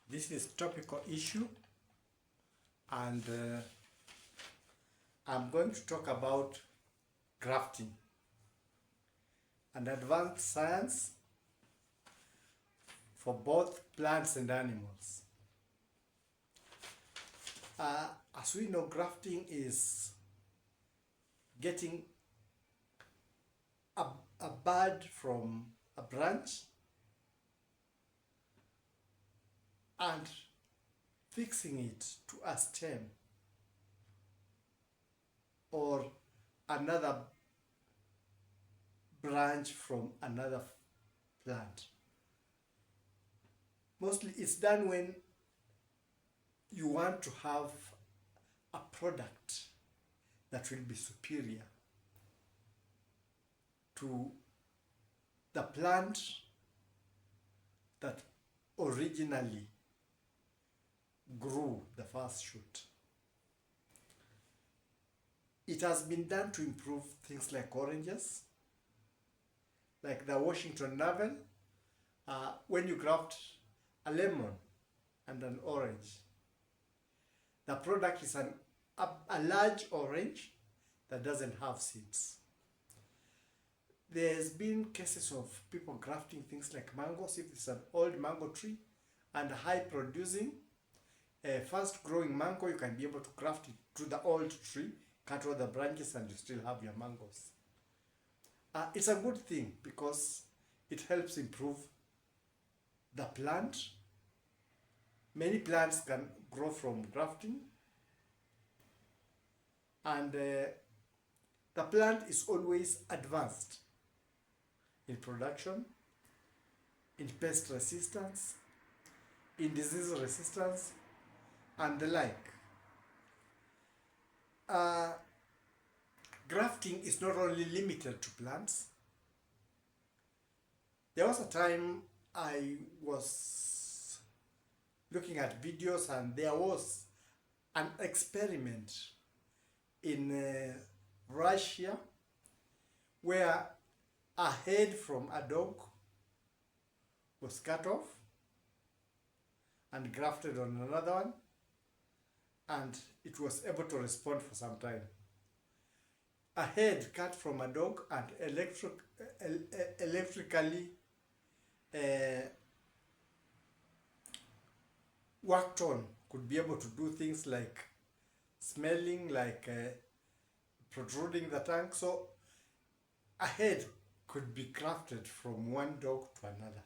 This is topical issue, and I'm going to talk about grafting, an advanced science for both plants and animals. As we know, grafting is getting a bud from a branch and fixing it to a stem or another branch from another plant. Mostly it's done when you want to have a product that will be superior to the plant that originally grew the first shoot. It has been done to improve things like oranges, like the Washington navel. When you graft a lemon and an orange, the product is a large orange that doesn't have seeds. There's been cases of people grafting things like mangoes. If it's an old mango tree and a high producing, fast growing mango, you can be able to graft it to the old tree, cut all the branches, and you still have your mangoes. It's a good thing because it helps improve the plant. Many plants can grow from grafting, and the plant is always advanced in production, in pest resistance, in disease resistance, and the like. Grafting is not only limited to plants. There was a time I was looking at videos and there was an experiment in Russia where a head from a dog was cut off and grafted on another one, and it was able to respond for some time. A head cut from a dog and electrically worked on could be able to do things like smelling, like protruding the tongue. So a head could be crafted from one dog to another.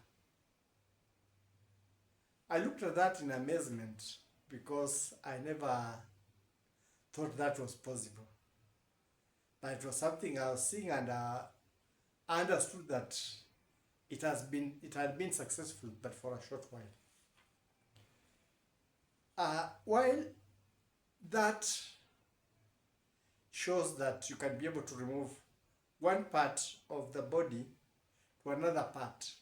I looked at that in amazement because I never thought that was possible. But it was something I was seeing, and I understood that it had been successful, but for a short while. While that shows that you can be able to remove one part of the body to another part,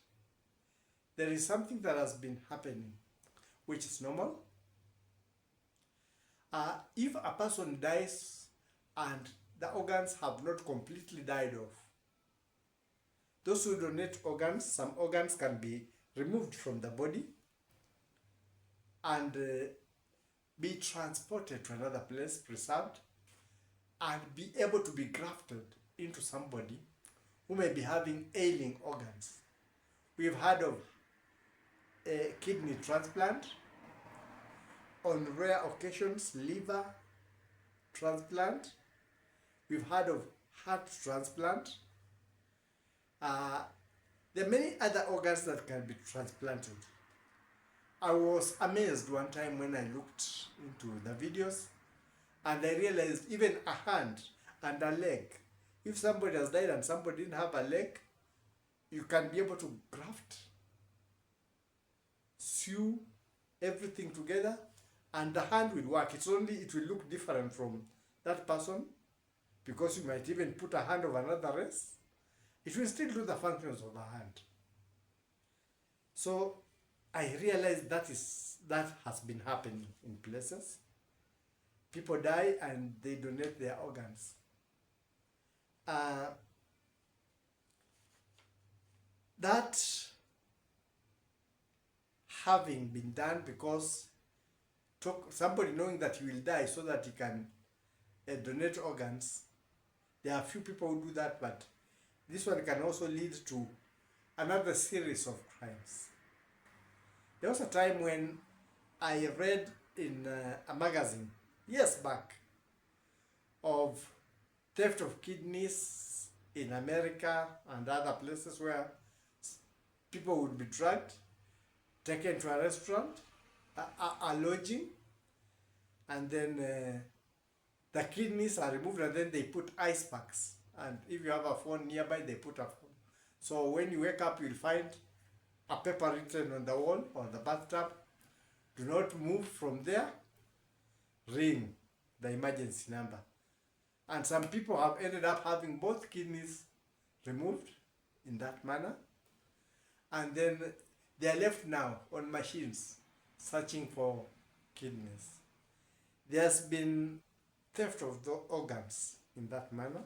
there is something that has been happening, which is normal. If a person dies and the organs have not completely died off, those who donate organs, some organs can be removed from the body and be transported to another place, preserved, and be able to be grafted into somebody who may be having ailing organs. We've heard of a kidney transplant, on rare occasions, liver transplant. We've heard of heart transplant. There are many other organs that can be transplanted. I was amazed one time when I looked into the videos and I realized even a hand and a leg. If somebody has died and somebody didn't have a leg, you can be able to graft, sew everything together, and the hand will work. It will look different from that person because you might even put a hand of another race. It will still do the functions of the hand. So I realized that has been happening in places. People die and they donate their organs. That having been done because somebody knowing that he will die so that he can donate organs. There are few people who do that, but this one can also lead to another series of crimes. There was a time when I read in a magazine years back of theft of kidneys in America and other places where people would be drugged, taken to a restaurant, a lodging, and then the kidneys are removed and then they put ice packs. And if you have a phone nearby, they put a phone. So when you wake up, you'll find a paper written on the wall or the bathtub. Do not move from there. Ring the emergency number. And some people have ended up having both kidneys removed in that manner. And then they are left now on machines searching for kidneys. There's been theft of the organs in that manner.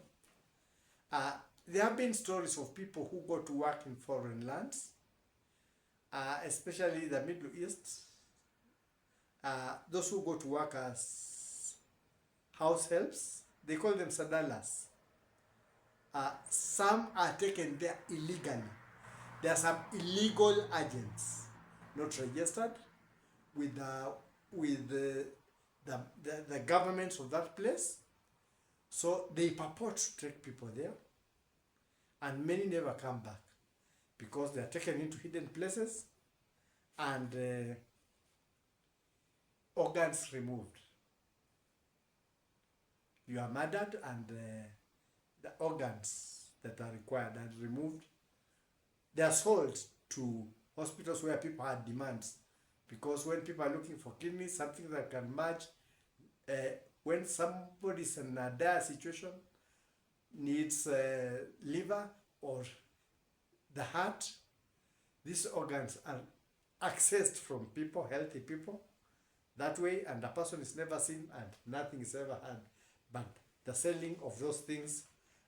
There have been stories of people who go to work in foreign lands, especially the Middle East. Those who go to work as house helps, they call them sadalas. Some are taken there illegally. There are some illegal agents, not registered with the governments of that place. So they purport to take people there, and many never come back because they are taken into hidden places and organs removed. You are murdered and the organs that are required are removed. They are sold to hospitals where people had demands, because when people are looking for kidneys, something that can match, when somebody's in a dire situation, needs liver or the heart, these organs are accessed from people, healthy people, that way, and the person is never seen and nothing is ever had. But the selling of those things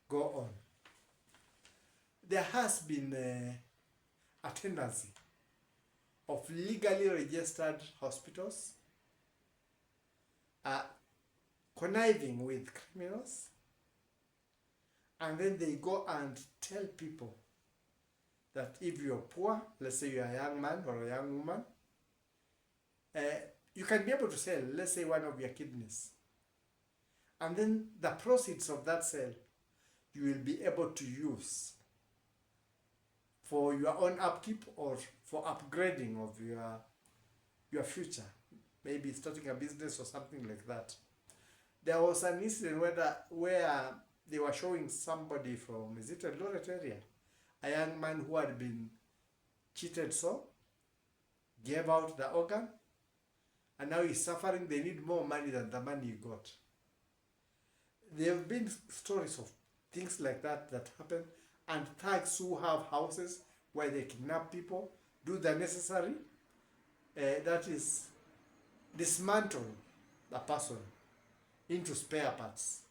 go on. There has been a tendency of legally registered hospitals conniving with criminals, and then they go and tell people that if you're poor, let's say you're a young man or a young woman, you can be able to sell, let's say, one of your kidneys. And then the proceeds of that sale, you will be able to use for your own upkeep or for upgrading of your future. Maybe starting a business or something like that. There was an incident where they were showing somebody from, is it a Eldoret area? A young man who had been cheated gave out the organ, and now he's suffering. They need more money than the money he got. There have been stories of things like that happen, and thugs who have houses where they kidnap people, do the necessary, that is, dismantle the person into spare parts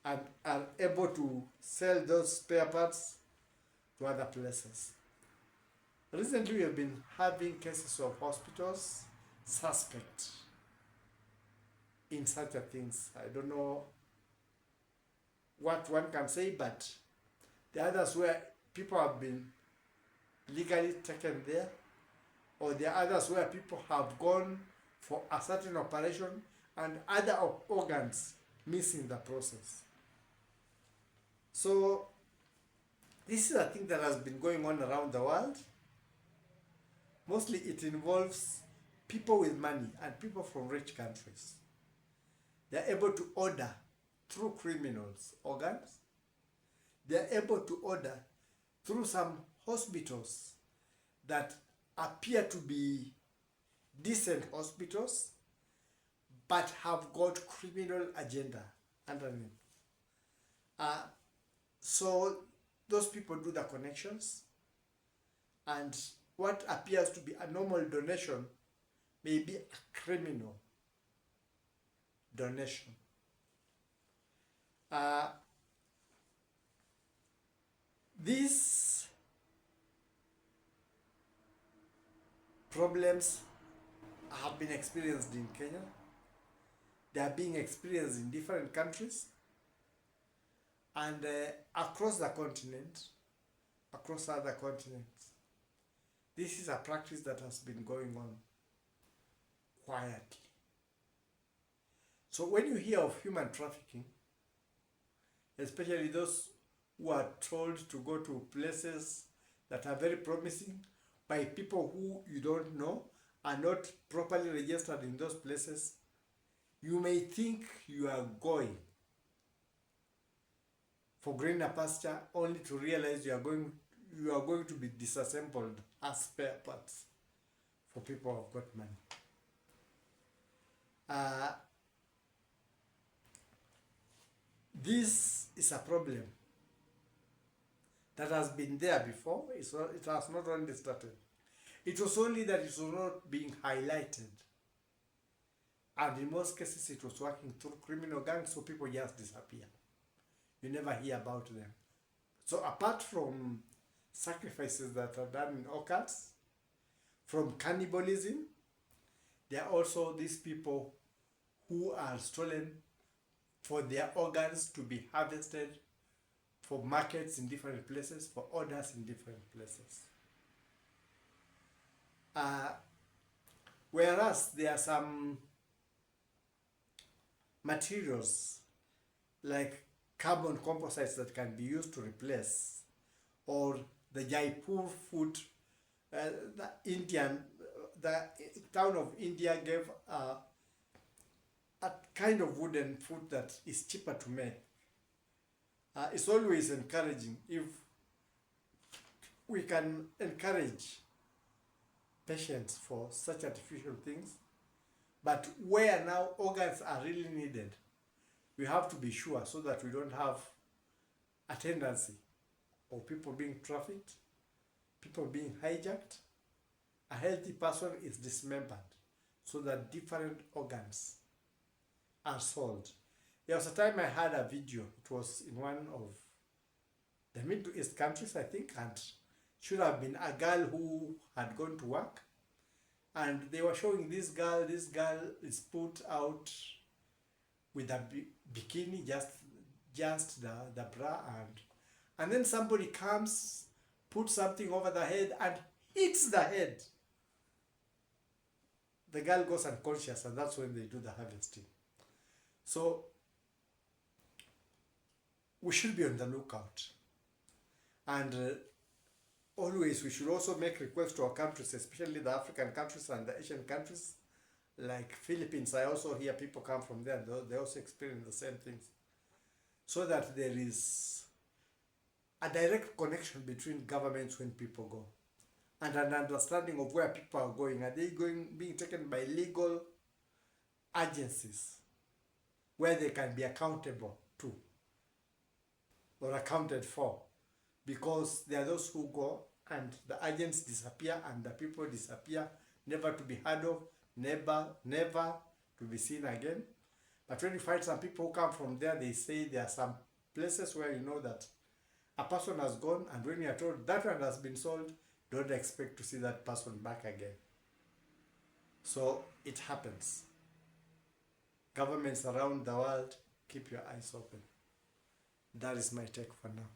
and are able to sell those spare parts to other places. Recently, we have been having cases of hospitals suspect in such a things. I don't know what one can say, but the others where people have been legally taken there, or the others where people have gone for a certain operation and other organs miss in the process. So this is a thing that has been going on around the world. Mostly it involves people with money and people from rich countries. They are able to order through criminals organs. They are able to order through some hospitals that appear to be decent hospitals but have got criminal agenda underneath. So those people do the connections, and what appears to be a normal donation may be a criminal donation. These problems have been experienced in Kenya. They are being experienced in different countries and across the continent, across other continents. This is a practice that has been going on quietly. So when you hear of human trafficking, especially those who are told to go to places that are very promising by people who you don't know, are not properly registered in those places, you may think you are going for greener pasture only to realize you are going to be disassembled as spare parts for people who have got money. This is a problem that has been there before. It has not only started. It was only that it was not being highlighted. And in most cases, it was working through criminal gangs, so people just disappear. You never hear about them. So apart from sacrifices that are done in orchards, from cannibalism, there are also these people who are stolen for their organs to be harvested for markets in different places, for orders in different places. Whereas there are some materials like carbon composites that can be used to replace, or the Jaipur food, the town of India gave a kind of wooden food that is cheaper to make. It's always encouraging if we can encourage patience for such artificial things, but where now organs are really needed, we have to be sure so that we don't have a tendency of people being trafficked, people being hijacked. A healthy person is dismembered so that different organs are sold. There was a time I had a video. It was in one of the Middle East countries, I think, and should have been a girl who had gone to work, and they were showing this girl. This girl is put out with a bikini, just the bra, and then somebody comes, puts something over the head and hits the head. The girl goes unconscious, and that's when they do the harvesting. So we should be on the lookout, and always we should also make requests to our countries, especially the African countries and the Asian countries, like Philippines. I also hear people come from there, and they also experience the same things, so that there is a direct connection between governments when people go, and an understanding of where people are going. Are they being taken by legal agencies where they can be accountable to or accounted for? Because there are those who go and the agents disappear and the people disappear, never to be heard of, never to be seen again. But when you find some people who come from there, they say there are some places where you know that a person has gone, and when you are told that one has been sold, don't expect to see that person back again. So it happens. Governments around the world, keep your eyes open. That is my take for now.